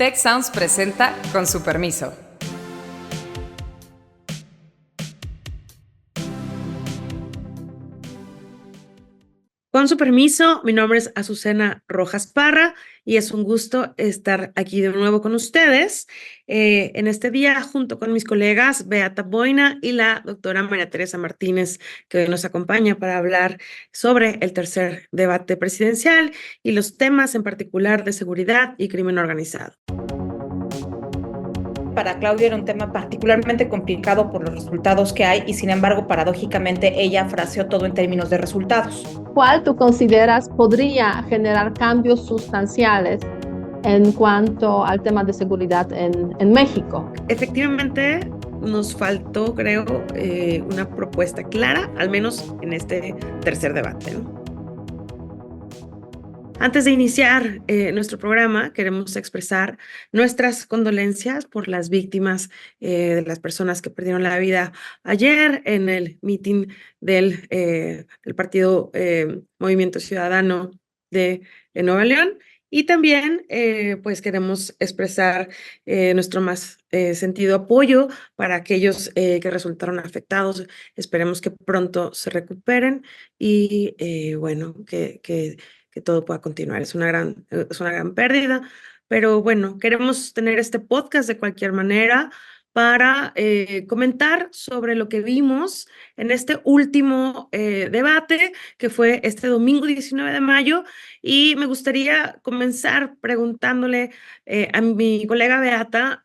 Tech Sounds presenta Con su permiso. Con su permiso, mi nombre es Azucena Rojas Parra y es un gusto estar aquí de nuevo con ustedes en este día junto con mis colegas Beata Boina y la doctora María Teresa Martínez, que hoy nos acompaña para hablar sobre el tercer debate presidencial y los temas en particular de seguridad y crimen organizado. Para Claudia era un tema particularmente complicado por los resultados que hay y sin embargo, paradójicamente, ella fraseó todo en términos de resultados. ¿Cuál tú consideras podría generar cambios sustanciales en cuanto al tema de seguridad en México? Efectivamente, nos faltó, creo, una propuesta clara, al menos en este tercer debate, ¿no? Antes de iniciar nuestro programa, queremos expresar nuestras condolencias por las víctimas de las personas que perdieron la vida ayer en el meeting del partido Movimiento Ciudadano de Nuevo León. Y también, pues, queremos expresar nuestro más sentido apoyo para aquellos que resultaron afectados. Esperemos que pronto se recuperen y bueno, que todo pueda continuar. Es una gran pérdida, pero bueno, queremos tener este podcast de cualquier manera para comentar sobre lo que vimos en este último debate, que fue este domingo 19 de mayo, y me gustaría comenzar preguntándole a mi colega Beata,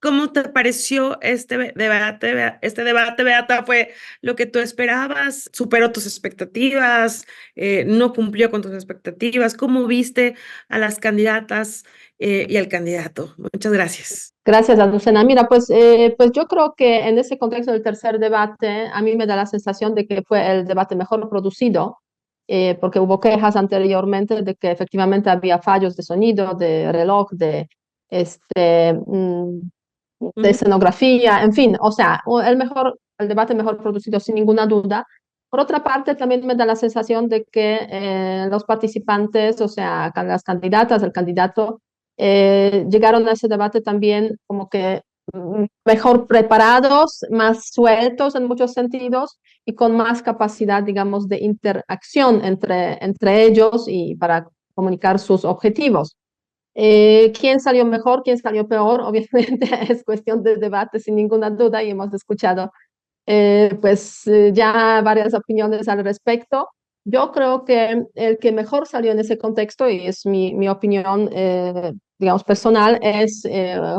¿cómo te pareció este debate? Este debate, Beata, ¿fue lo que tú esperabas? ¿Superó tus expectativas? ¿No cumplió con tus expectativas? ¿Cómo viste a las candidatas y al candidato? Muchas gracias. Gracias, Azucena. Mira, pues yo creo que en ese contexto del tercer debate, a mí me da la sensación de que fue el debate mejor producido, porque hubo quejas anteriormente de que efectivamente había fallos de sonido, de reloj, de escenografía, en fin, o sea, el debate mejor producido sin ninguna duda. Por otra parte, también me da la sensación de que los participantes, o sea, las candidatas, el candidato, llegaron a ese debate también como que mejor preparados, más sueltos en muchos sentidos y con más capacidad, digamos, de interacción entre ellos y para comunicar sus objetivos. ¿Quién salió mejor, quién salió peor? Obviamente es cuestión de debate sin ninguna duda y hemos escuchado ya varias opiniones al respecto. Yo creo que el que mejor salió en ese contexto, y es mi opinión, digamos, personal, es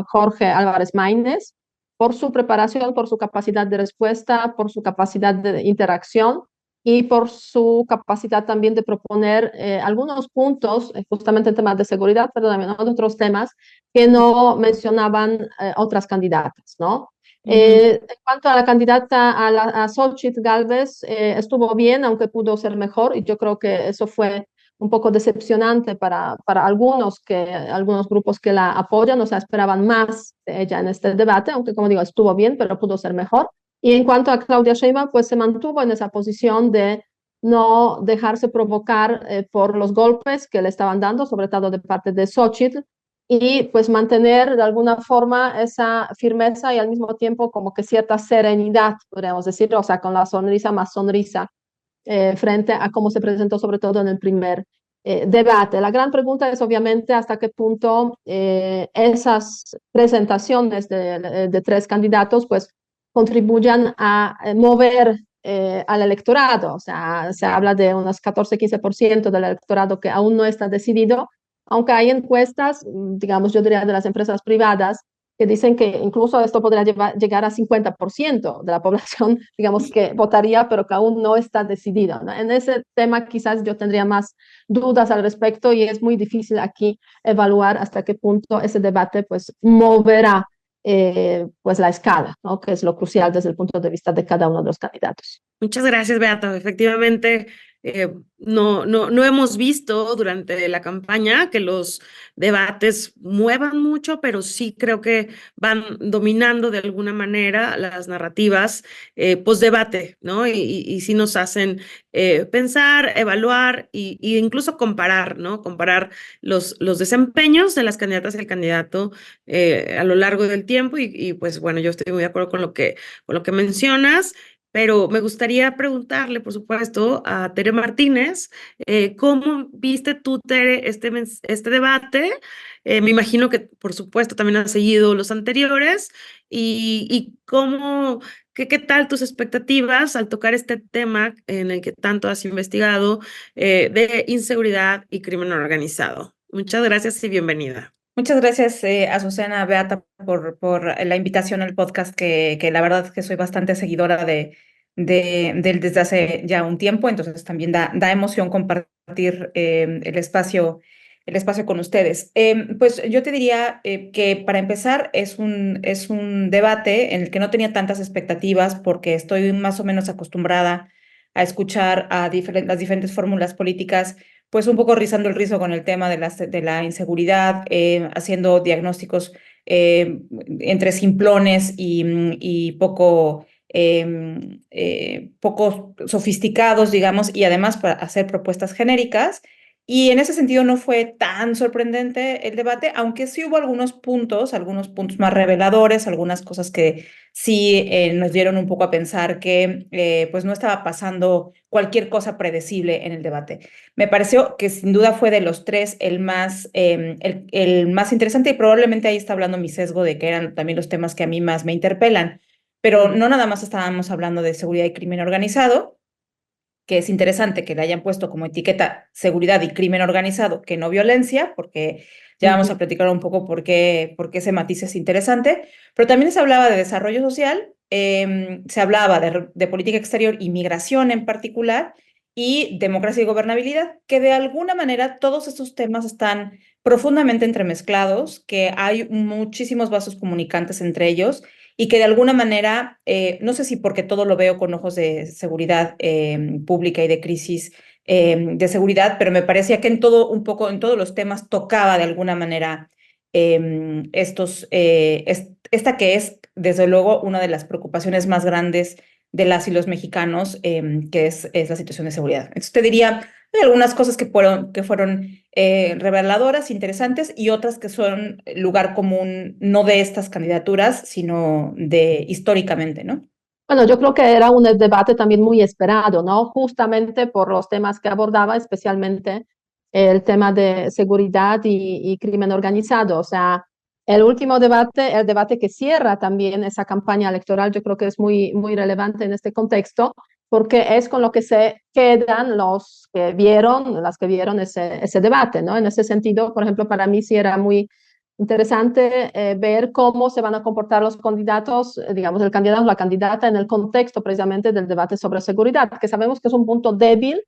Jorge Álvarez Maínez, por su preparación, por su capacidad de respuesta, por su capacidad de interacción y por su capacidad también de proponer algunos puntos, justamente en temas de seguridad, pero también en otros temas que no mencionaban otras candidatas, ¿no? En cuanto a la candidata a Xochitl Gálvez, estuvo bien, aunque pudo ser mejor, y yo creo que eso fue un poco decepcionante para algunos grupos que la apoyan, o sea, esperaban más de ella en este debate, aunque como digo, estuvo bien, pero pudo ser mejor. Y en cuanto a Claudia Sheinbaum, pues se mantuvo en esa posición de no dejarse provocar por los golpes que le estaban dando, sobre todo de parte de Xochitl, y pues mantener de alguna forma esa firmeza y al mismo tiempo como que cierta serenidad, podríamos decir, o sea, con la sonrisa más sonrisa frente a cómo se presentó sobre todo en el primer debate. La gran pregunta es obviamente hasta qué punto esas presentaciones de tres candidatos pues contribuyan a mover al electorado, o sea, se habla de unos 14-15% del electorado que aún no está decidido, aunque hay encuestas, digamos, yo diría de las empresas privadas, que dicen que incluso esto podría llegar a 50% de la población, digamos, que votaría, pero que aún no está decidido, ¿no? En ese tema quizás yo tendría más dudas al respecto y es muy difícil aquí evaluar hasta qué punto ese debate pues moverá pues la escala, ¿no? Que es lo crucial desde el punto de vista de cada uno de los candidatos. Muchas gracias, Beata. Efectivamente, no hemos visto durante la campaña que los debates muevan mucho, pero sí creo que van dominando de alguna manera las narrativas post-debate, ¿no? Y sí nos hacen pensar, evaluar y incluso comparar, ¿no? Comparar los desempeños de las candidatas y el candidato a lo largo del tiempo y pues bueno, yo estoy muy de acuerdo con lo que mencionas. Pero me gustaría preguntarle, por supuesto, a Tere Martínez, ¿cómo viste tú, Tere, este debate? Me imagino que, por supuesto, también has seguido los anteriores y qué tal tus expectativas al tocar este tema en el que tanto has investigado de inseguridad y crimen organizado. Muchas gracias y bienvenida. Muchas gracias, Azucena, Beata, por la invitación al podcast, que la verdad es que soy bastante seguidora de él desde hace ya un tiempo, entonces también da emoción compartir el espacio con ustedes. Pues yo te diría que para empezar es un debate en el que no tenía tantas expectativas porque estoy más o menos acostumbrada a escuchar a las diferentes fórmulas políticas pues un poco rizando el rizo con el tema de la inseguridad, haciendo diagnósticos entre simplones y poco sofisticados, digamos, y además para hacer propuestas genéricas. Y en ese sentido no fue tan sorprendente el debate, aunque sí hubo algunos puntos más reveladores, algunas cosas que sí nos dieron un poco a pensar que pues no estaba pasando cualquier cosa predecible en el debate. Me pareció que sin duda fue de los tres el más interesante y probablemente ahí está hablando mi sesgo de que eran también los temas que a mí más me interpelan. Pero no nada más estábamos hablando de seguridad y crimen organizado, que es interesante que le hayan puesto como etiqueta seguridad y crimen organizado, que no violencia, porque ya vamos a platicar un poco por qué ese matiz es interesante, pero también se hablaba de desarrollo social, se hablaba de política exterior y migración en particular, y democracia y gobernabilidad, que de alguna manera todos estos temas están profundamente entremezclados, que hay muchísimos vasos comunicantes entre ellos y que de alguna manera, no sé si porque todo lo veo con ojos de seguridad pública y de crisis de seguridad, pero me parecía que un poco en todos los temas tocaba de alguna manera esta que es, desde luego, una de las preocupaciones más grandes de las y los mexicanos, que es la situación de seguridad. Entonces te diría, hay algunas cosas que fueron reveladoras, interesantes, y otras que son lugar común, no de estas candidaturas, sino de históricamente, ¿no? Bueno, yo creo que era un debate también muy esperado, ¿no? Justamente por los temas que abordaba, especialmente el tema de seguridad y crimen organizado. O sea, el último debate, el debate que cierra también esa campaña electoral, yo creo que es muy relevante en este contexto, porque es con lo que se quedan las que vieron ese debate, ¿no? En ese sentido, por ejemplo, para mí sí era muy interesante ver cómo se van a comportar los candidatos, digamos, el candidato o la candidata en el contexto precisamente del debate sobre seguridad, que sabemos que es un punto débil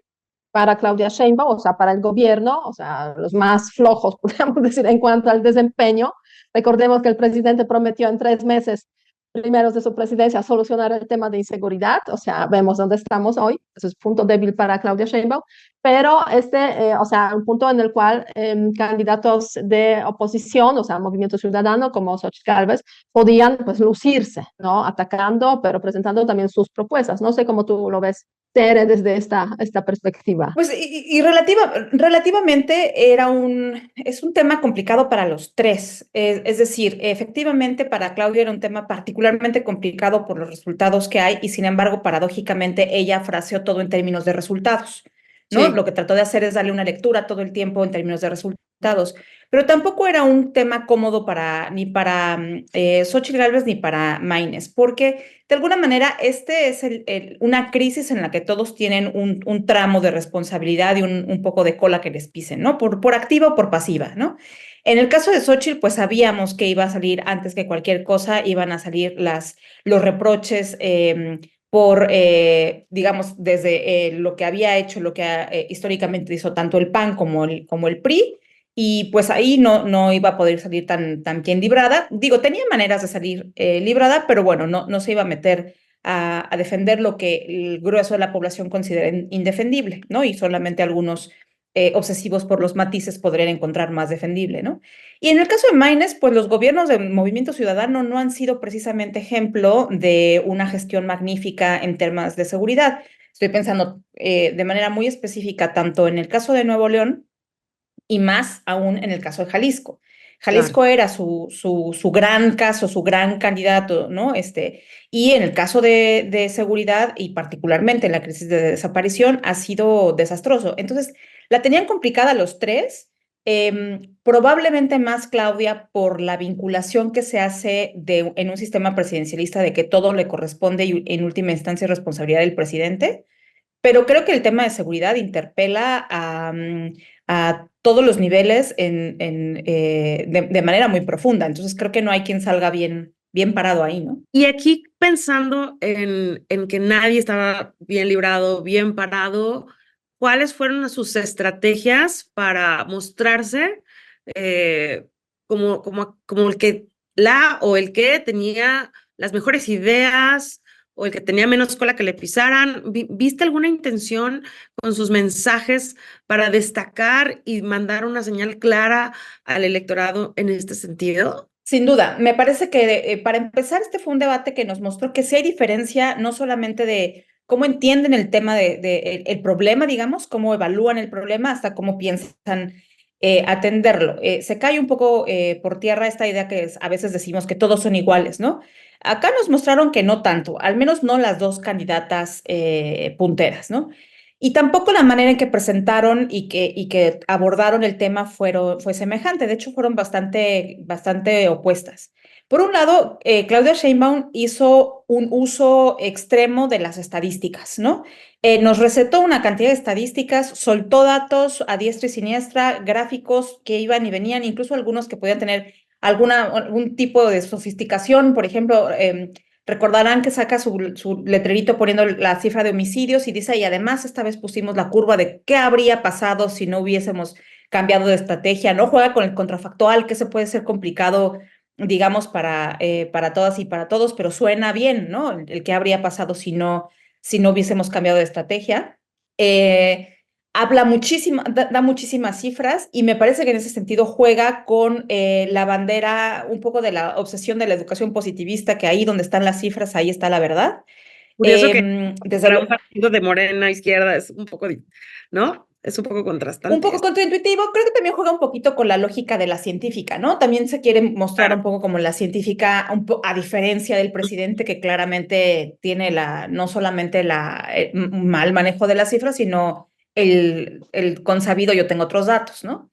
para Claudia Sheinbaum, o sea, para el gobierno, o sea, los más flojos, podríamos decir, en cuanto al desempeño. Recordemos que el presidente prometió en 3 meses primeros de su presidencia solucionar el tema de inseguridad, o sea, vemos dónde estamos hoy, eso es punto débil para Claudia Sheinbaum, pero o sea, un punto en el cual candidatos de oposición, o sea, Movimiento Ciudadano como Xochitl Gálvez, podían pues lucirse, ¿no? Atacando, pero presentando también sus propuestas. No sé cómo tú lo ves, Tere, desde esta perspectiva. Pues relativamente es un tema complicado para los tres. Es decir, efectivamente para Claudia era un tema particularmente complicado por los resultados que hay y sin embargo, paradójicamente, ella fraseó todo en términos de resultados, ¿no? Sí. Lo que trató de hacer es darle una lectura todo el tiempo en términos de resultados. Pero tampoco era un tema cómodo ni para Xochitl Gálvez ni para Maines, porque de alguna manera este es una crisis en la que todos tienen un tramo de responsabilidad y un poco de cola que les pisen, ¿no? Por activa o por pasiva, ¿no? En el caso de Xochitl, pues sabíamos que iba a salir antes que cualquier cosa, iban a salir los reproches digamos, desde lo que había hecho, lo que históricamente hizo tanto el PAN como el PRI, y pues ahí no iba a poder salir tan bien librada. Digo, tenía maneras de salir librada, pero bueno, no se iba a meter a defender lo que el grueso de la población considera indefendible, ¿no? Y solamente algunos obsesivos por los matices podrían encontrar más defendible, ¿no? Y en el caso de Maynes, pues los gobiernos del Movimiento Ciudadano no han sido precisamente ejemplo de una gestión magnífica en temas de seguridad. Estoy pensando de manera muy específica tanto en el caso de Nuevo León y más aún en el caso de Jalisco. Jalisco Claro. era su gran caso, su gran candidato, ¿no? Y en el caso de seguridad y particularmente en la crisis de desaparición ha sido desastroso. Entonces, la tenían complicada los tres, probablemente más Claudia por la vinculación que se hace en un sistema presidencialista de que todo le corresponde y en última instancia es responsabilidad del presidente. Pero creo que el tema de seguridad interpela a todos los niveles de manera muy profunda. Entonces creo que no hay quien salga bien parado ahí, ¿no? Y aquí pensando en que nadie estaba bien librado, bien parado, ¿cuáles fueron sus estrategias para mostrarse como el que la o el que tenía las mejores ideas o el que tenía menos cola que le pisaran? ¿Viste alguna intención con sus mensajes para destacar y mandar una señal clara al electorado en este sentido? Sin duda, me parece que para empezar, este fue un debate que nos mostró que sí hay diferencia, no solamente de cómo entienden el tema el problema, digamos, cómo evalúan el problema, hasta cómo piensan atenderlo. Se cae un poco por tierra esta idea que a veces decimos que todos son iguales, ¿no? Acá nos mostraron que no tanto, al menos no las dos candidatas punteras, ¿no? Y tampoco la manera en que presentaron y que abordaron el tema fue semejante. De hecho, fueron bastante opuestas. Por un lado, Claudia Sheinbaum hizo un uso extremo de las estadísticas, ¿no? Nos recetó una cantidad de estadísticas, soltó datos a diestra y siniestra, gráficos que iban y venían, incluso algunos que podían tener algún tipo de sofisticación. Por ejemplo, recordarán que saca su letrerito poniendo la cifra de homicidios y dice, y además esta vez pusimos la curva de qué habría pasado si no hubiésemos cambiado de estrategia, ¿no? Juega con el contrafactual, que se puede ser complicado, digamos, para todas y para todos, pero suena bien, ¿no? El qué habría pasado si no hubiésemos cambiado de estrategia. Habla muchísimo, da muchísimas cifras y me parece que en ese sentido juega con la bandera un poco de la obsesión de la educación positivista, que ahí donde están las cifras, ahí está la verdad. Curioso que Desde para un luego, partido de Morena izquierda es un poco, ¿no? Es un poco un contrastante poco esto. contraintuitivo, creo que también juega un poquito con la lógica de la científica, ¿no? También se quiere mostrar un Claro. poco como la científica, a diferencia del presidente que claramente tiene no solamente un mal manejo de las cifras, sino el consabido yo tengo otros datos, ¿no?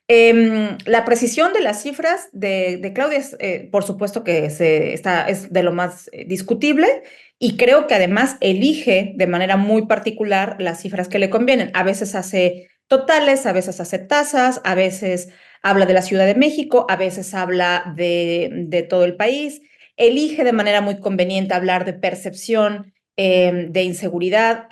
La precisión de las cifras de Claudia es, por supuesto que es de lo más discutible y creo que además elige de manera muy particular las cifras que le convienen. A veces hace totales, a veces hace tasas, a veces habla de la Ciudad de México, a veces habla de todo el país. Elige de manera muy conveniente hablar de percepción, de inseguridad,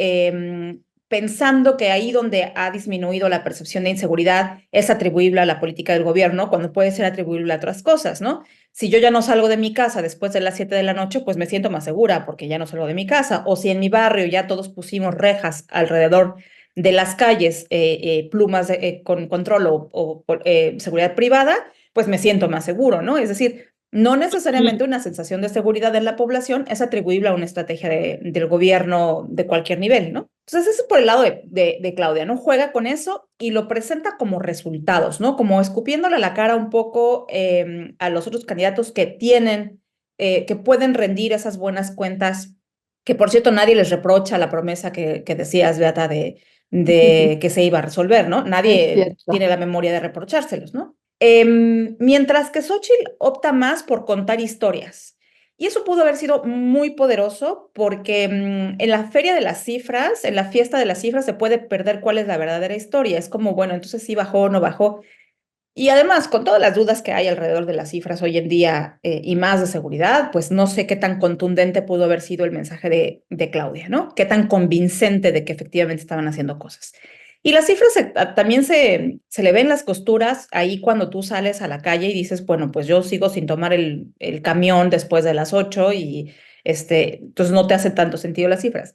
pensando que ahí donde ha disminuido la percepción de inseguridad es atribuible a la política del gobierno, cuando puede ser atribuible a otras cosas, ¿no? Si yo ya no salgo de mi casa después de las 7 de la noche, pues me siento más segura porque ya no salgo de mi casa. O si en mi barrio ya todos pusimos rejas alrededor de las calles, plumas con control o seguridad privada, pues me siento más seguro, ¿no? Es decir, no necesariamente una sensación de seguridad en la población es atribuible a una estrategia del gobierno de cualquier nivel, ¿no? Entonces, eso es por el lado de Claudia, ¿no? Juega con eso y lo presenta como resultados, ¿no? Como escupiéndole a la cara un poco a los otros candidatos que pueden rendir esas buenas cuentas, que por cierto nadie les reprocha la promesa que decías, Beata, de que se iba a resolver, ¿no? Es Nadie cierto. tiene la memoria de reprochárselos, ¿no? Mientras que Xochitl opta más por contar historias. Y eso pudo haber sido muy poderoso porque en la feria de las cifras, en la fiesta de las cifras, se puede perder cuál es la verdadera historia. Es como, bueno, entonces sí bajó o no bajó. Y además, con todas las dudas que hay alrededor de las cifras hoy en día y más de seguridad, pues no sé qué tan contundente pudo haber sido el mensaje de Claudia, ¿no? Qué tan convincente de que efectivamente estaban haciendo cosas. Y las cifras también se le ven las costuras ahí cuando tú sales a la calle y dices, bueno, pues yo sigo sin tomar el camión después de las 8 Entonces no te hace tanto sentido las cifras.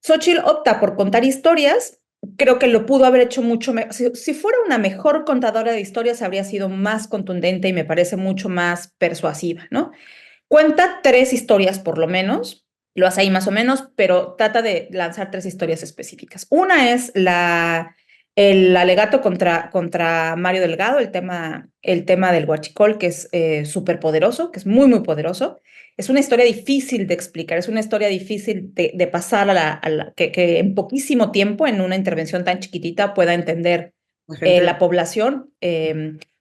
Xóchitl opta por contar historias. Creo que lo pudo haber hecho mucho mejor. Si fuera una mejor contadora de historias, habría sido más contundente y me parece mucho más persuasiva, ¿no? Cuenta 3 historias por lo menos, lo hace ahí más o menos, pero trata de lanzar 3 historias específicas. Una es el alegato contra Mario Delgado, el tema del huachicol, que es súper poderoso, que es muy, muy poderoso. Es una historia difícil de explicar, es una historia difícil de pasar que en poquísimo tiempo, en una intervención tan chiquitita, pueda entender la población.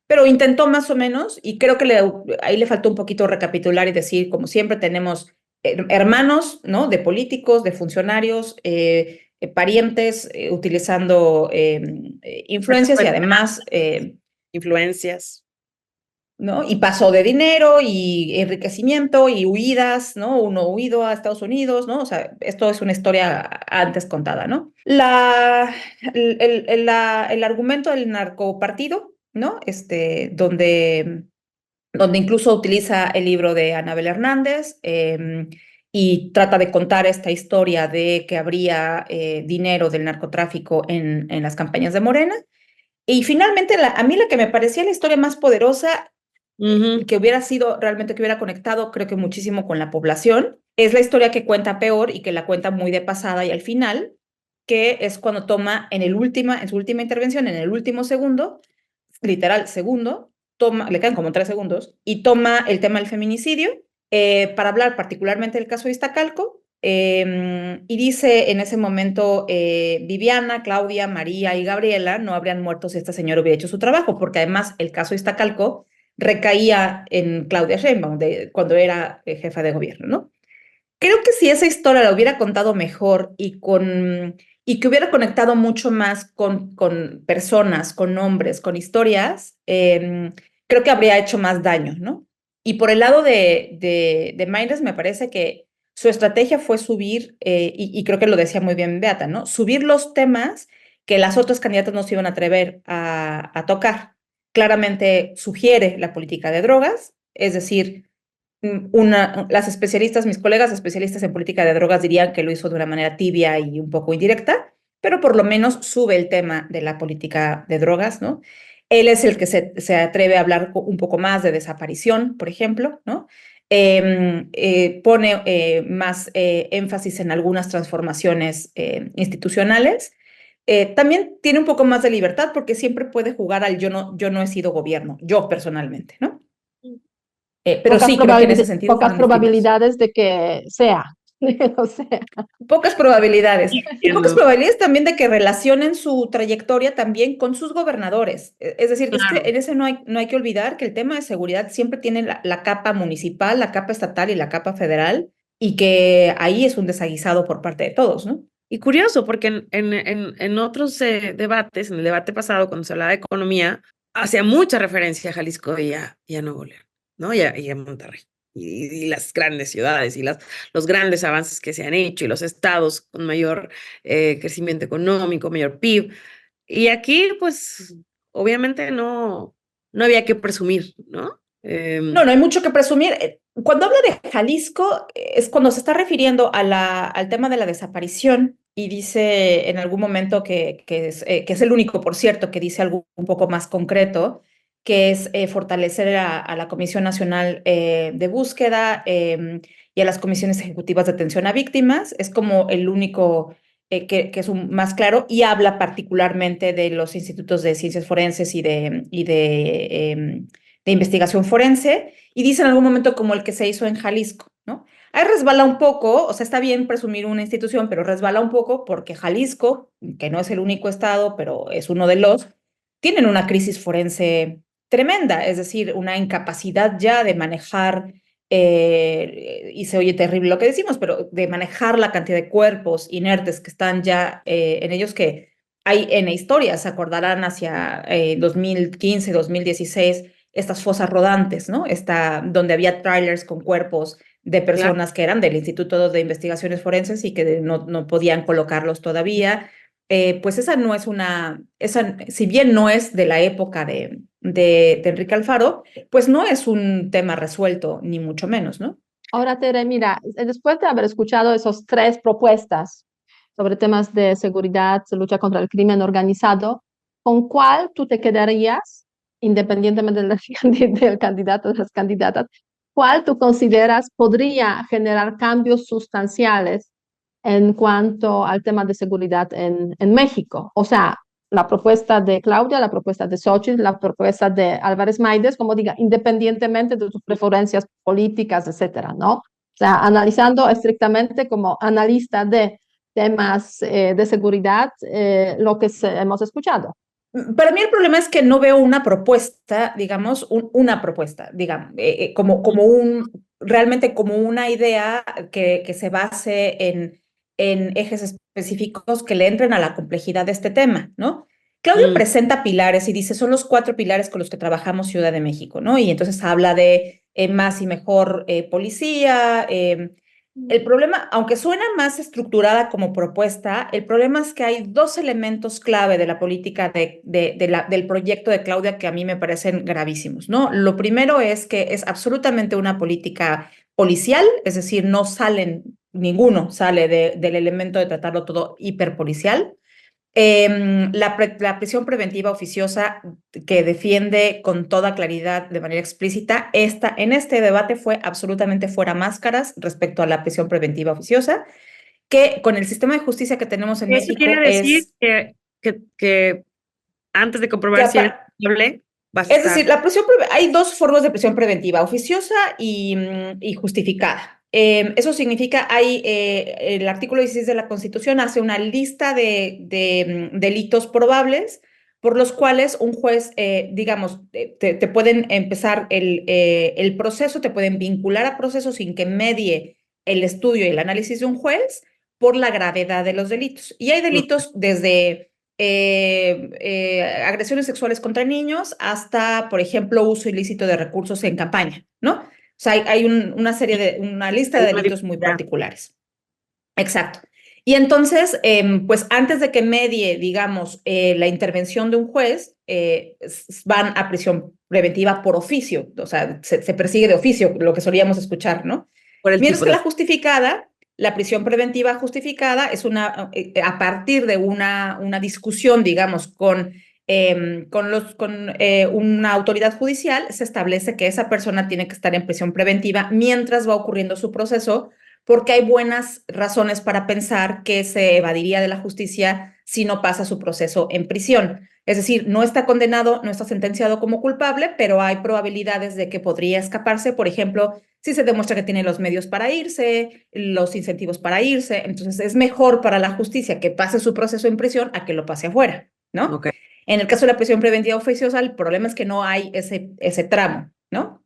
Pero intentó más o menos y creo que ahí le faltó un poquito recapitular y decir, como siempre tenemos hermanos, ¿no? De políticos, de funcionarios, parientes, utilizando influencias y además influencias. ¿no? Y paso de dinero y enriquecimiento y huidas, ¿no? Uno huido a Estados Unidos, ¿no? O sea, esto es una historia antes contada, ¿no? El argumento del narcopartido, ¿no? Donde incluso utiliza el libro de Anabel Hernández y trata de contar esta historia de que habría dinero del narcotráfico en las campañas de Morena. Y finalmente, a mí la que me parecía la historia más poderosa que hubiera sido realmente que hubiera conectado, creo que muchísimo con la población, es la historia que cuenta peor y que la cuenta muy de pasada y al final, que es cuando toma en su última intervención, en el último segundo, literal segundo, le quedan como 3 segundos, y toma el tema del feminicidio para hablar particularmente del caso de Iztacalco, y dice en ese momento, Viviana, Claudia, María y Gabriela no habrían muerto si esta señora hubiera hecho su trabajo, porque además el caso de Iztacalco recaía en Claudia Sheinbaum cuando era jefa de gobierno, ¿no? Creo que si esa historia la hubiera contado mejor y que hubiera conectado mucho más con personas, con nombres, con historias, creo que habría hecho más daño, ¿no? Y por el lado de Mayres, me parece que su estrategia fue subir, y creo que lo decía muy bien Beata, ¿no? Subir los temas que las otras candidatas no se iban a atrever a tocar. Claramente sugiere la política de drogas, es decir, las especialistas, mis colegas especialistas en política de drogas dirían que lo hizo de una manera tibia y un poco indirecta, pero por lo menos sube el tema de la política de drogas, ¿no? Él es el que se atreve a hablar un poco más de desaparición, por ejemplo, ¿no? Pone más énfasis en algunas transformaciones institucionales. También tiene un poco más de libertad porque siempre puede jugar al yo no he sido gobierno, yo personalmente, ¿no? Pero sí, creo que en ese sentido pocas fueron distintos. probabilidades de que sea. O sea, Pocas probabilidades. Y Entiendo. pocas probabilidades también de que relacionen su trayectoria también con sus gobernadores. Es decir, Claro. es que en ese no hay que olvidar que el tema de seguridad siempre tiene la capa municipal, la capa estatal y la capa federal, y que ahí es un desaguisado por parte de todos, ¿no? Y curioso, porque en otros debates, en el debate pasado, cuando se hablaba de economía, hacía mucha referencia a Jalisco y a Nuevo León, ¿no? Y a Monterrey, y las grandes ciudades, y los grandes avances que se han hecho, y los estados con mayor crecimiento económico, mayor PIB. Y aquí, pues, obviamente no había que presumir, ¿no? No hay mucho que presumir. Cuando habla de Jalisco, es cuando se está refiriendo al tema de la desaparición y dice en algún momento que es el único, por cierto, que dice algo un poco más concreto, que es fortalecer a la Comisión Nacional de Búsqueda y a las comisiones ejecutivas de atención a víctimas. Es como el único que es más claro y habla particularmente de los institutos de ciencias forenses y de investigación forense, y dice en algún momento como el que se hizo en Jalisco, ¿no? Ahí resbala un poco, o sea, está bien presumir una institución, pero resbala un poco porque Jalisco, que no es el único estado, pero es uno de los, tienen una crisis forense tremenda, es decir, una incapacidad ya de manejar, y se oye terrible lo que decimos, pero de manejar la cantidad de cuerpos inertes que están ya en ellos, que hay en historia, se acordarán hacia 2015, 2016, estas fosas rodantes, ¿no? Donde había trailers con cuerpos de personas que eran del Instituto de Investigaciones Forenses y que no podían colocarlos todavía. Pues esa no es si bien no es de la época de Enrique Alfaro, pues no es un tema resuelto, ni mucho menos, ¿no? Ahora, Tere, mira, después de haber escuchado esas tres propuestas sobre temas de seguridad, lucha contra el crimen organizado, ¿con cuál tú te quedarías, independientemente del candidato o de las candidatas, cuál tú consideras podría generar cambios sustanciales en cuanto al tema de seguridad en México? O sea, la propuesta de Claudia, la propuesta de Xochitl, la propuesta de Álvarez Maínez, como diga, independientemente de tus preferencias políticas, etcétera, ¿no? O sea, analizando estrictamente como analista de temas de seguridad, lo que hemos escuchado. Para mí el problema es que no veo una propuesta, digamos, una propuesta, digamos, realmente como una idea que se base en ejes específicos que le entren a la complejidad de este tema, ¿no? Claudio presenta pilares y dice, son los 4 pilares con los que trabajamos Ciudad de México, ¿no? Y entonces habla de más y mejor policía. El problema, aunque suena más estructurada como propuesta, el problema es que hay 2 elementos clave de la política del proyecto de Claudia que a mí me parecen gravísimos, ¿no? Lo primero es que es absolutamente una política policial, es decir, ninguno sale del elemento de tratarlo todo hiperpolicial. La prisión preventiva oficiosa que defiende con toda claridad, de manera explícita, en este debate fue absolutamente fuera máscaras respecto a la prisión preventiva oficiosa, que con el sistema de justicia que tenemos en Eso México quiere decir es que antes de que comprobar si eres culpable, vas a es estar. decir, hay 2 formas de prisión preventiva, oficiosa y justificada. Eso significa, el artículo 16 de la Constitución hace una lista de delitos probables por los cuales un juez, digamos, te pueden empezar el proceso, te pueden vincular a proceso sin que medie el estudio y el análisis de un juez por la gravedad de los delitos. Y hay delitos desde agresiones sexuales contra niños hasta, por ejemplo, uso ilícito de recursos en campaña, ¿no? O sea, hay una lista de delitos muy particulares. Exacto. Y entonces, pues antes de que medie, digamos, la intervención de un juez, van a prisión preventiva por oficio, o sea, se persigue de oficio, lo que solíamos escuchar, ¿no? Mientras que la prisión preventiva justificada es a partir de una discusión, digamos, con una autoridad judicial, se establece que esa persona tiene que estar en prisión preventiva mientras va ocurriendo su proceso, porque hay buenas razones para pensar que se evadiría de la justicia si no pasa su proceso en prisión. Es decir, no está condenado, no está sentenciado como culpable, pero hay probabilidades de que podría escaparse, por ejemplo, si se demuestra que tiene los medios para irse, los incentivos para irse. Entonces es mejor para la justicia que pase su proceso en prisión a que lo pase afuera, ¿no? Okay. En el caso de la prisión preventiva oficiosa, el problema es que no hay ese tramo, ¿no?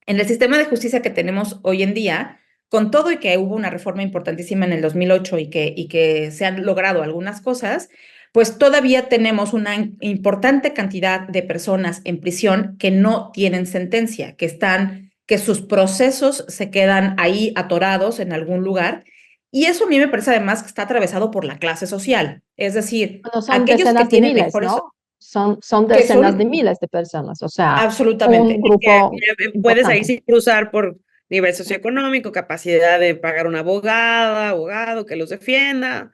En el sistema de justicia que tenemos hoy en día, con todo y que hubo una reforma importantísima en el 2008 y que se han logrado algunas cosas, pues todavía tenemos una importante cantidad de personas en prisión que no tienen sentencia, que sus procesos se quedan ahí atorados en algún lugar. Y eso a mí me parece además que está atravesado por la clase social. Es decir, Bueno, son aquellos que decenas de tienen miles, mejores... ¿no? Son decenas de miles de personas, o sea, Absolutamente. un grupo Puedes ahí importante. sí cruzar por nivel socioeconómico, capacidad de pagar una abogado que los defienda.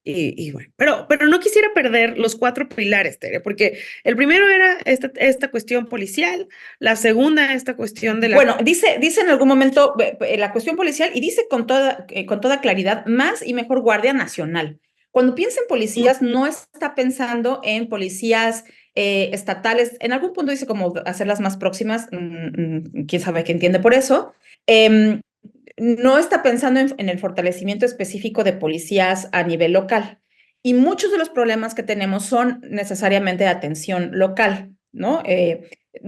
Y bueno, pero no quisiera perder los 4 pilares, Tere, porque el primero era esta cuestión policial, la segunda, esta cuestión de la... Bueno, dice en algún momento la cuestión policial y dice con toda claridad, más y mejor Guardia Nacional. Cuando piensa en policías, no está pensando en policías estatales. En algún punto dice como hacerlas más próximas, quién sabe qué entiende por eso. No está pensando en el fortalecimiento específico de policías a nivel local. Y muchos de los problemas que tenemos son necesariamente de atención local, ¿no?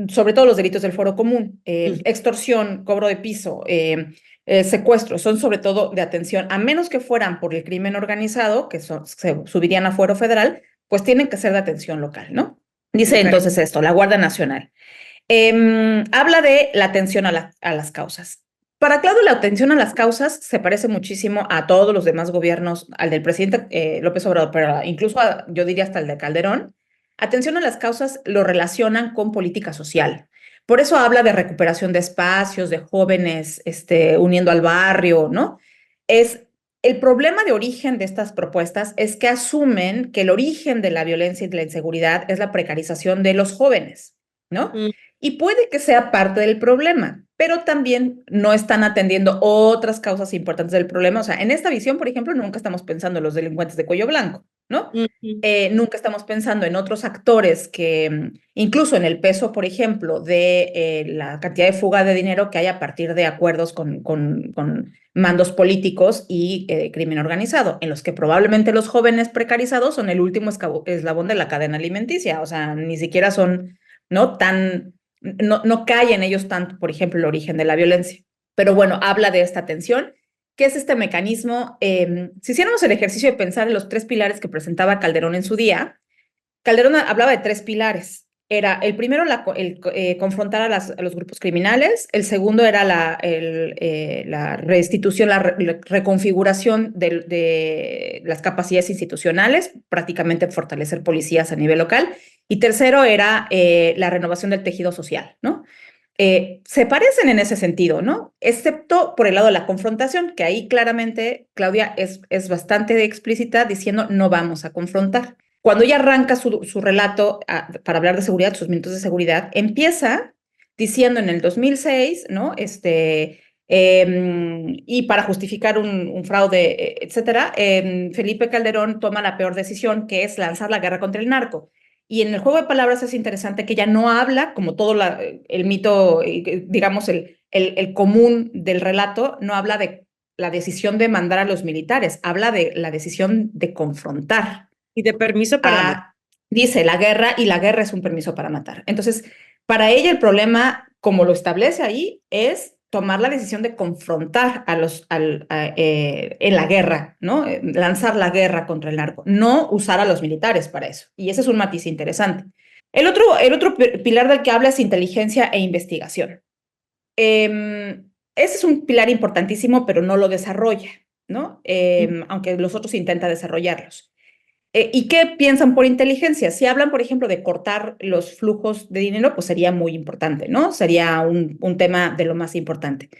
Sobre todo los delitos del foro común, extorsión, cobro de piso, secuestro, son sobre todo de atención, a menos que fueran por el crimen organizado, que se subirían a fuero federal, pues tienen que ser de atención local, ¿no? Dice entonces esto, la Guardia Nacional. Habla de la atención a las causas. Para Claudio, la atención a las causas se parece muchísimo a todos los demás gobiernos, al del presidente López Obrador, pero incluso yo diría hasta el de Calderón, atención a las causas lo relacionan con política social. Por eso habla de recuperación de espacios, de jóvenes uniendo al barrio, ¿no? El problema de origen de estas propuestas es que asumen que el origen de la violencia y de la inseguridad es la precarización de los jóvenes, ¿no? Y puede que sea parte del problema, pero también no están atendiendo otras causas importantes del problema. O sea, en esta visión, por ejemplo, nunca estamos pensando en los delincuentes de cuello blanco, ¿no? Nunca estamos pensando en otros actores que, incluso en el peso, por ejemplo, de la cantidad de fuga de dinero que hay a partir de acuerdos con mandos políticos y crimen organizado, en los que probablemente los jóvenes precarizados son el último eslabón de la cadena alimenticia. O sea, ni siquiera son, ¿no? No cae en ellos tanto, por ejemplo, el origen de la violencia. Pero bueno, habla de esta tensión. ¿Qué es este mecanismo? Si hiciéramos el ejercicio de pensar en los 3 pilares que presentaba Calderón en su día, Calderón hablaba de 3 pilares. Era el primero, confrontar a los grupos criminales. El segundo era la restitución, la reconfiguración de las capacidades institucionales, prácticamente fortalecer policías a nivel local. Y tercero era la renovación del tejido social, ¿no? Se parecen en ese sentido, ¿no? Excepto por el lado de la confrontación, que ahí claramente Claudia es bastante explícita diciendo no vamos a confrontar. Cuando ella arranca su relato para hablar de seguridad, sus minutos de seguridad, empieza diciendo en el 2006, ¿no? Y para justificar un fraude, etcétera, Felipe Calderón toma la peor decisión, que es lanzar la guerra contra el narco. Y en el juego de palabras es interesante que ella no habla, como todo el mito, digamos, el común del relato, no habla de la decisión de mandar a los militares, habla de la decisión de confrontar. Y de permiso para matar. Dice la guerra, y la guerra es un permiso para matar. Entonces, para ella el problema, como lo establece ahí, es tomar la decisión de confrontar en la guerra, ¿no? Lanzar la guerra contra el narco, no usar a los militares para eso. Y ese es un matiz interesante. El otro pilar del que habla es inteligencia e investigación. Ese es un pilar importantísimo, pero no lo desarrolla, ¿no? Aunque los otros intentan desarrollarlos. ¿Y qué piensan por inteligencia? Si hablan, por ejemplo, de cortar los flujos de dinero, pues sería muy importante, ¿no? Sería un tema de lo más importante.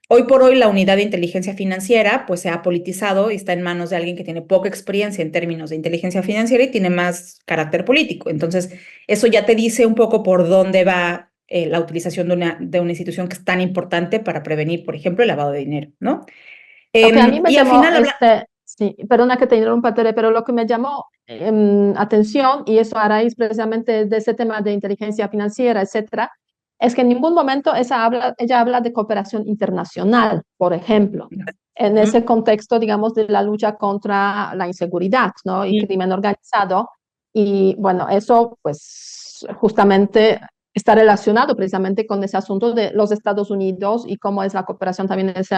Hoy por hoy la unidad de inteligencia financiera pues se ha politizado y está en manos de alguien que tiene poca experiencia en términos de inteligencia financiera y tiene más carácter político. Entonces, eso ya te dice un poco por dónde va la utilización de una institución que es tan importante para prevenir, por ejemplo, el lavado de dinero, ¿no? A mí me y al llamó, final sí, perdona que te interrumpa, Tere, pero lo que me llamó atención, y eso a raíz precisamente de ese tema de inteligencia financiera, etcétera, es que en ningún momento ella habla de cooperación internacional, por ejemplo, en ese contexto, digamos, de la lucha contra la inseguridad, ¿no? Y crimen organizado. Y bueno, eso pues justamente está relacionado precisamente con ese asunto de los Estados Unidos y cómo es la cooperación también en ese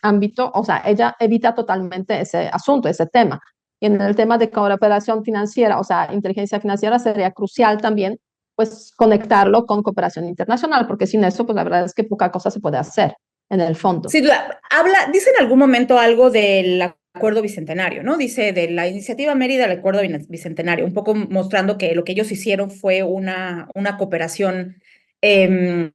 ámbito. O sea, ella evita totalmente ese asunto, ese tema. Y en el tema de cooperación financiera, o sea, inteligencia financiera, sería crucial también pues conectarlo con cooperación internacional, porque sin eso, pues la verdad es que poca cosa se puede hacer en el fondo. Sí, dice en algún momento algo del acuerdo bicentenario, ¿no? Dice de la iniciativa Mérida al acuerdo bicentenario, un poco mostrando que lo que ellos hicieron fue una cooperación, Cambiaron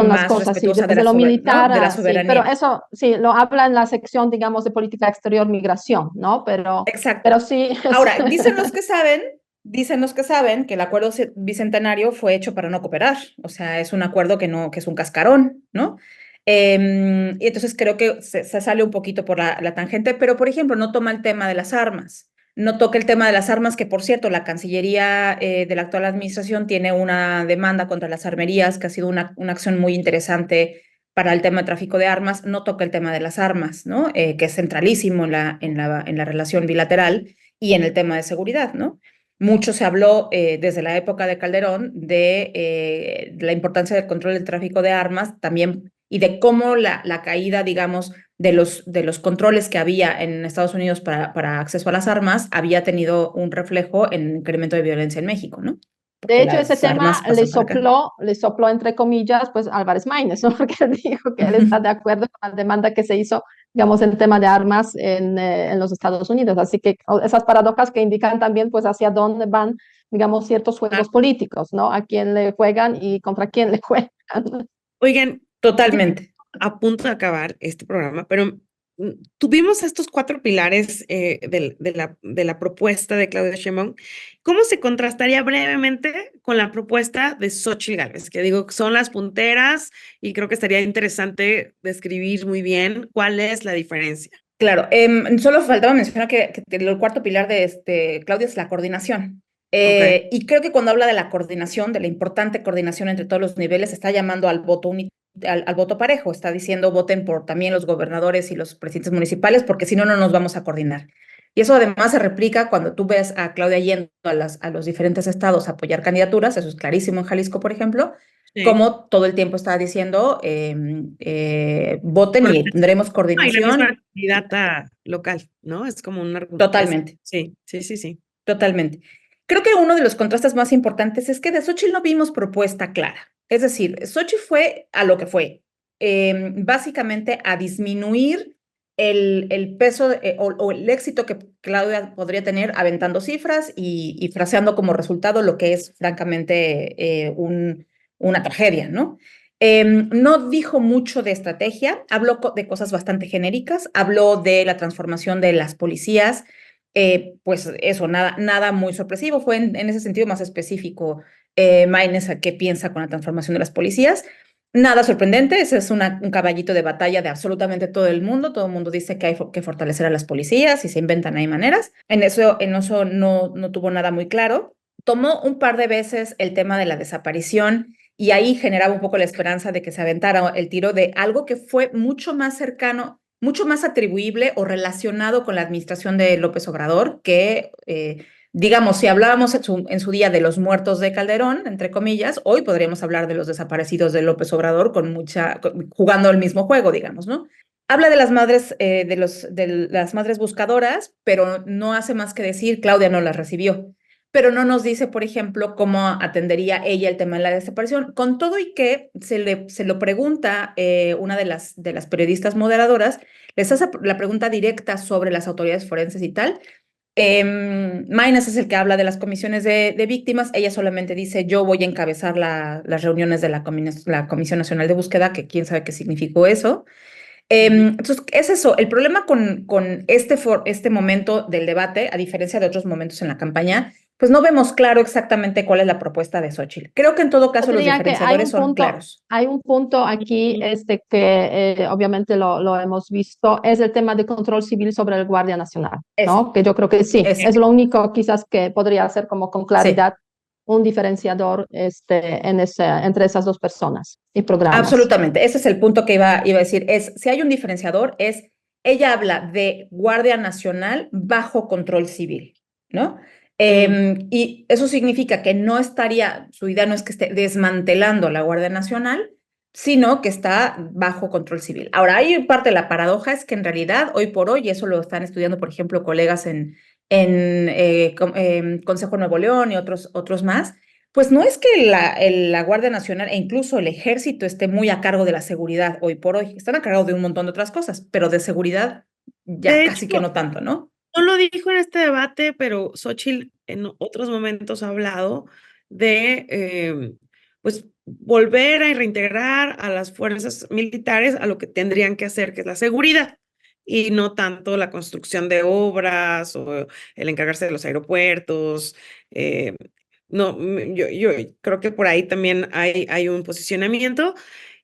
más las cosas, sí, respetuosa desde lo militar, ¿no? de la sí, soberanía. pero eso sí, lo habla en la sección, digamos, de política exterior, migración, ¿no? Exacto. Pero sí. Ahora, dicen los que saben que el acuerdo bicentenario fue hecho para no cooperar, o sea, es un acuerdo que es un cascarón, ¿no? Y entonces creo que se sale un poquito por la tangente, pero por ejemplo, no toma el tema de las armas, no toca el tema de las armas, que por cierto, la Cancillería de la actual administración tiene una demanda contra las armerías, que ha sido una acción muy interesante para el tema de tráfico de armas. No toca el tema de las armas, ¿no? Que es centralísimo en la relación bilateral y en el tema de seguridad, ¿no? Mucho se habló desde la época de Calderón de la importancia del control del tráfico de armas también y de cómo la caída, digamos, de los controles que había en Estados Unidos para acceso a las armas había tenido un reflejo en el incremento de violencia en México, ¿no? De hecho, ese tema le sopló, entre comillas, pues Álvarez Maínez, ¿no? Porque él dijo que él está de acuerdo con la demanda que se hizo, digamos, en el tema de armas en los Estados Unidos. Así que esas paradojas que indican también, pues, hacia dónde van, digamos, ciertos juegos políticos, ¿no? A quién le juegan y contra quién le juegan. Oigan, Totalmente. a punto de acabar este programa, pero tuvimos estos 4 pilares de la propuesta de Claudia Sheinbaum. ¿Cómo se contrastaría brevemente con la propuesta de Xóchitl Gálvez? Que digo, son las punteras y creo que sería interesante describir muy bien cuál es la diferencia. Claro, solo faltaba mencionar que el cuarto pilar de Claudia es la coordinación. Ok. Y creo que cuando habla de la coordinación, de la importante coordinación entre todos los niveles, está llamando al voto al voto parejo, está diciendo voten por también los gobernadores y los presidentes municipales, porque si no, no nos vamos a coordinar. Y eso además se replica cuando tú ves a Claudia yendo a los diferentes estados a apoyar candidaturas, eso es clarísimo en Jalisco, por ejemplo, Sí. como todo el tiempo está diciendo, voten y tendremos Y la coordinación. misma candidata local, ¿no? Es como un argumento. Totalmente. Sí, sí, sí, sí. Totalmente. Creo que uno de los contrastes más importantes es que de Xóchitl no vimos propuesta clara. Es decir, Xóchitl fue a lo que fue, básicamente a disminuir el peso o el éxito que Claudia podría tener aventando cifras y fraseando como resultado lo que es francamente una tragedia, ¿no? No dijo mucho de estrategia, habló de cosas bastante genéricas, habló de la transformación de las policías, pues eso, nada muy sorpresivo, fue en ese sentido más específico Maynes a qué piensa con la transformación de las policías. Nada sorprendente, ese es un caballito de batalla de absolutamente todo el mundo dice que hay que fortalecer a las policías y se inventan ahí maneras. En eso no tuvo nada muy claro. Tomó un par de veces el tema de la desaparición y ahí generaba un poco la esperanza de que se aventara el tiro de algo que fue mucho más cercano, mucho más atribuible o relacionado con la administración de López Obrador, que, digamos, si hablábamos en su día de los muertos de Calderón, entre comillas, hoy podríamos hablar de los desaparecidos de López Obrador jugando el mismo juego, digamos, ¿no? Habla de las madres, de las madres buscadoras, pero no hace más que decir, Claudia no las recibió. Pero no nos dice, por ejemplo, cómo atendería ella el tema de la desaparición. Con todo y que se lo pregunta una de las periodistas moderadoras, les hace la pregunta directa sobre las autoridades forenses y tal. Maynes es el que habla de las comisiones de víctimas. Ella solamente dice, yo voy a encabezar las reuniones de la Comisión Nacional de Búsqueda, que quién sabe qué significó eso. Entonces, es eso. El problema con este momento del debate, a diferencia de otros momentos en la campaña, pues no vemos claro exactamente cuál es la propuesta de Xóchitl. Creo que en todo caso Yo los diría que diferenciadores son claros. hay un punto aquí que obviamente lo hemos visto, es el tema de control civil sobre el Guardia Nacional, Eso, ¿no? Que yo creo que sí, eso. es lo único quizás que podría ser como con Sí, claridad un diferenciador entre esas dos personas y programas. absolutamente. Ese es el punto que iba a decir. Si hay un diferenciador, ella habla de Guardia Nacional bajo control civil, ¿no? Y eso significa que su idea no es que esté desmantelando la Guardia Nacional, sino que está bajo control civil. Ahora, hay parte de la paradoja, es que en realidad, hoy por hoy, y eso lo están estudiando, por ejemplo, colegas en Consejo Nuevo León y otros más, pues no es que la Guardia Nacional e incluso el Ejército esté muy a cargo de la seguridad hoy por hoy. Están a cargo de un montón de otras cosas, pero de seguridad ya De casi que hecho, no tanto, ¿no? no lo dijo en este debate, pero Xóchitl en otros momentos ha hablado de, pues, volver a reintegrar a las fuerzas militares a lo que tendrían que hacer, que es la seguridad, y no tanto la construcción de obras o el encargarse de los aeropuertos. No, yo creo que por ahí también hay un posicionamiento.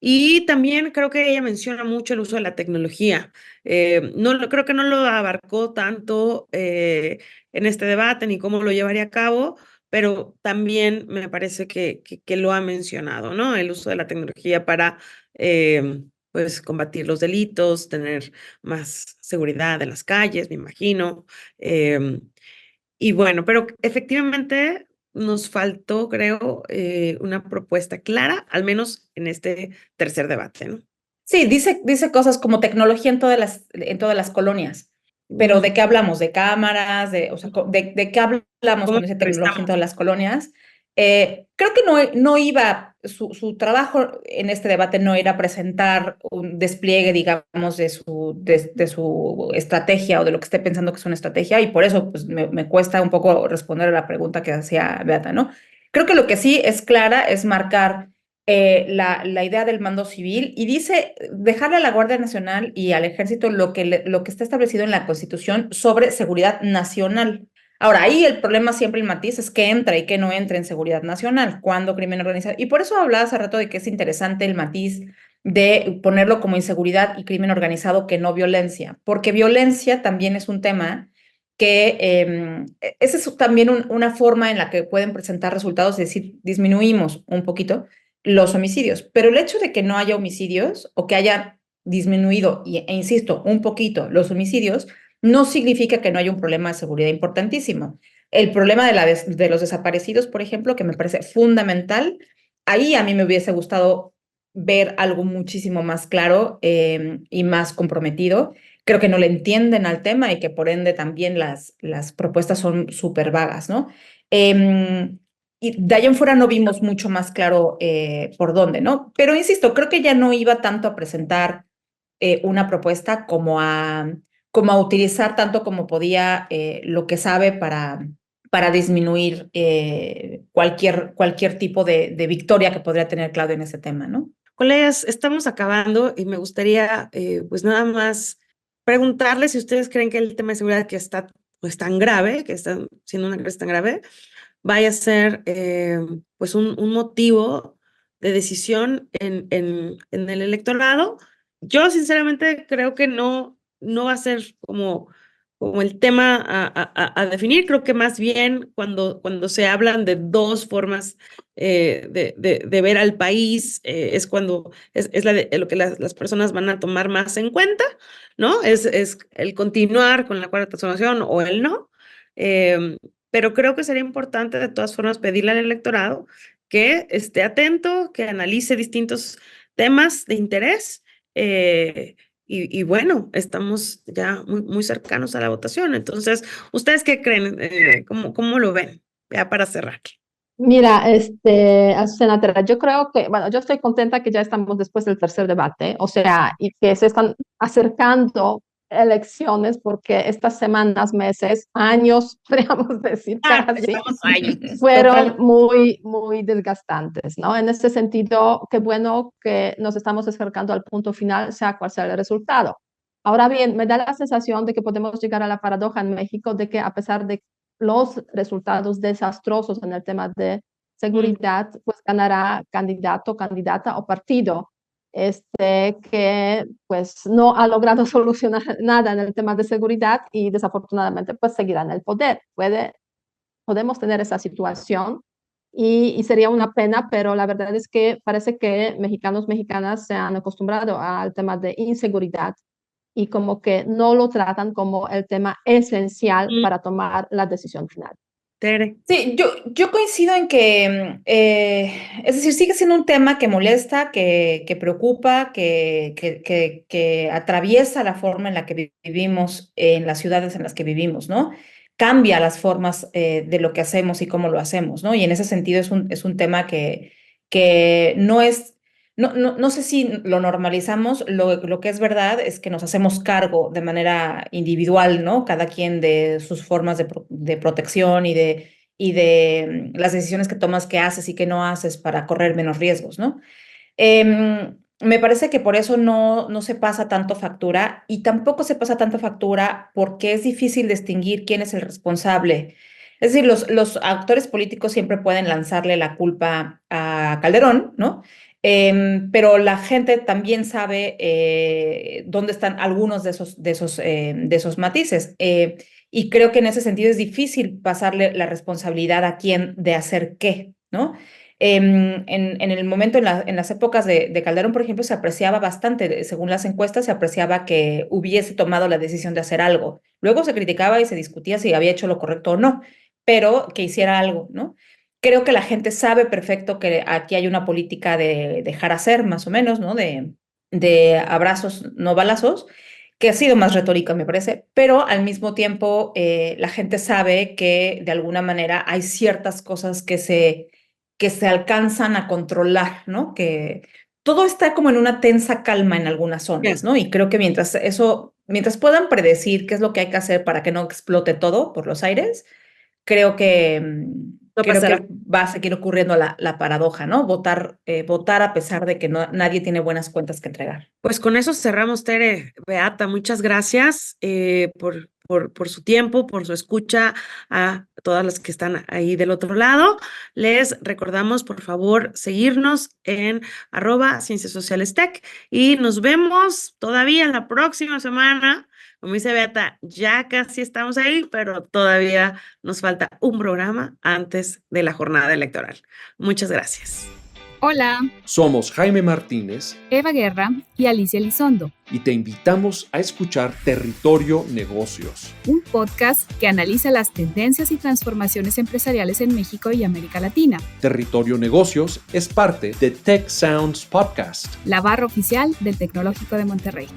Y también creo que ella menciona mucho el uso de la tecnología. Creo que no lo abarcó tanto en este debate ni cómo lo llevaría a cabo, pero también me parece que lo ha mencionado, ¿no? El uso de la tecnología para pues combatir los delitos, tener más seguridad en las calles, me imagino. Y bueno, pero efectivamente nos faltó, creo, una propuesta clara, al menos en este tercer debate, ¿no? Sí, dice cosas como tecnología en todas las colonias, pero ¿de qué hablamos? ¿De cámaras? O sea, ¿de qué hablamos ¿Cómo cuando dice tecnología en prestamos? todas las colonias? Creo que no iba, su trabajo en este debate no era presentar un despliegue, digamos, de su estrategia o de lo que esté pensando que es una estrategia, y por eso pues, me cuesta un poco responder a la pregunta que hacía Beata, ¿no? Creo que lo que sí es clara es marcar la idea del mando civil y dice dejarle a la Guardia Nacional y al Ejército lo que está establecido en la Constitución sobre seguridad nacional. Ahora, ahí el problema siempre, el matiz, es que entra y que no entra en seguridad nacional, cuando crimen organizado. Y por eso hablaba hace rato de que es interesante el matiz de ponerlo como inseguridad y crimen organizado que no violencia, porque violencia también es un tema que esa es también una forma en la que pueden presentar resultados, es decir, disminuimos un poquito los homicidios, pero el hecho de que no haya homicidios o que haya disminuido, insisto, un poquito los homicidios, no significa que no haya un problema de seguridad importantísimo. El problema de los desaparecidos, por ejemplo, que me parece fundamental, ahí a mí me hubiese gustado ver algo muchísimo más claro y más comprometido. Creo que no le entienden al tema y que por ende también las propuestas son súper vagas, ¿no? Y de ahí en fuera no vimos mucho más claro por dónde, ¿no? Pero insisto, creo que ya no iba tanto a presentar una propuesta como a utilizar tanto como podía lo que sabe para disminuir cualquier tipo de victoria que podría tener Claudia en ese tema, ¿no? Colegas, estamos acabando y me gustaría pues nada más preguntarles si ustedes creen que el tema de seguridad que está pues tan grave, que está siendo una crisis tan grave, vaya a ser pues un motivo de decisión en el electorado. Yo sinceramente creo que no va a ser como el tema a definir. Creo que más bien cuando se hablan de dos formas de ver al país, es cuando es lo que las personas van a tomar más en cuenta, ¿no? Es el continuar con la cuarta transformación o el no. Pero creo que sería importante de todas formas pedirle al electorado que esté atento, que analice distintos temas de interés. Y bueno, estamos ya muy cercanos a la votación. Entonces, ¿ustedes qué creen? ¿Cómo lo ven? Ya para cerrar. Mira, Azucena Terra, yo creo que, bueno, yo estoy contenta que ya estamos después del tercer debate, o sea, y que se están acercando elecciones porque estas semanas, meses, años, podríamos decir casi, Llevamos años. fueron muy desgastantes, ¿no? En este sentido, qué bueno que nos estamos acercando al punto final, sea cual sea el resultado. Ahora bien, me da la sensación de que podemos llegar a la paradoja en México de que a pesar de los resultados desastrosos en el tema de seguridad, pues ganará candidato, candidata o partido que pues no ha logrado solucionar nada en el tema de seguridad y desafortunadamente pues seguirá en el poder. Podemos tener esa situación y sería una pena, pero la verdad es que parece que mexicanos, mexicanas se han acostumbrado al tema de inseguridad y como que no lo tratan como el tema esencial para tomar la decisión final. Tere. Sí, yo coincido en que, es decir, sigue siendo un tema que molesta, que preocupa, que atraviesa la forma en la que vivimos, en las ciudades en las que vivimos, ¿no? Cambia las formas de lo que hacemos y cómo lo hacemos, ¿no? Y en ese sentido es un tema que no es, no sé si lo normalizamos, lo que es verdad es que nos hacemos cargo de manera individual, ¿no? Cada quien de sus formas de protección y de las decisiones que tomas, que haces y que no haces para correr menos riesgos, ¿no? Me parece que por eso no se pasa tanto factura y tampoco se pasa tanto factura porque es difícil distinguir quién es el responsable. Es decir, los actores políticos siempre pueden lanzarle la culpa a Calderón, ¿no? Pero la gente también sabe dónde están algunos de esos matices. Y creo que en ese sentido es difícil pasarle la responsabilidad a quién de hacer qué, ¿no? En el momento, en las épocas de Calderón, por ejemplo, se apreciaba bastante, según las encuestas, se apreciaba que hubiese tomado la decisión de hacer algo. Luego se criticaba y se discutía si había hecho lo correcto o no, pero que hiciera algo, ¿no? Creo que la gente sabe perfecto que aquí hay una política de dejar hacer, más o menos, ¿no? De abrazos, no balazos, que ha sido más retórica, me parece, pero al mismo tiempo la gente sabe que de alguna manera hay ciertas cosas que se alcanzan a controlar, ¿no? Que todo está como en una tensa calma en algunas zonas, ¿no? Y creo que mientras puedan predecir qué es lo que hay que hacer para que no explote todo por los aires, creo que va a seguir ocurriendo la paradoja, ¿no? Votar a pesar de que nadie tiene buenas cuentas que entregar. Pues con eso cerramos, Tere. Beata, muchas gracias por su tiempo, por su escucha a todas las que están ahí del otro lado. Les recordamos, por favor, seguirnos en @CienciasSocialesTech y nos vemos todavía la próxima semana. Como dice Beata, ya casi estamos ahí, pero todavía nos falta un programa antes de la jornada electoral. Muchas gracias. Hola, Somos Jaime Martínez Eva Guerra y Alicia Elizondo, y te invitamos a escuchar Territorio Negocios. un podcast que analiza las tendencias y transformaciones empresariales en México y América Latina. Territorio Negocios es parte de Tech Sounds Podcast. La barra oficial del Tecnológico de Monterrey.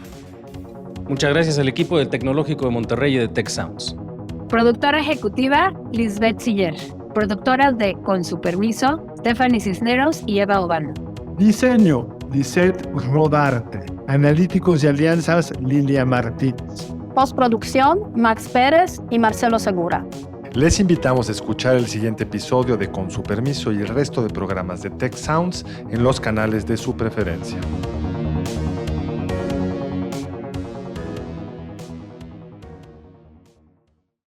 Muchas gracias al equipo del Tecnológico de Monterrey y de Tech Sounds. Productora ejecutiva, Lisbeth Siller. Productoras de Con su permiso, Stephanie Cisneros y Eva Obano. Diseño, Lisette Rodarte. Analíticos y alianzas, Lilia Martínez. Postproducción, Max Pérez y Marcelo Segura. Les invitamos a escuchar el siguiente episodio de Con su permiso y el resto de programas de Tech Sounds en los canales de su preferencia.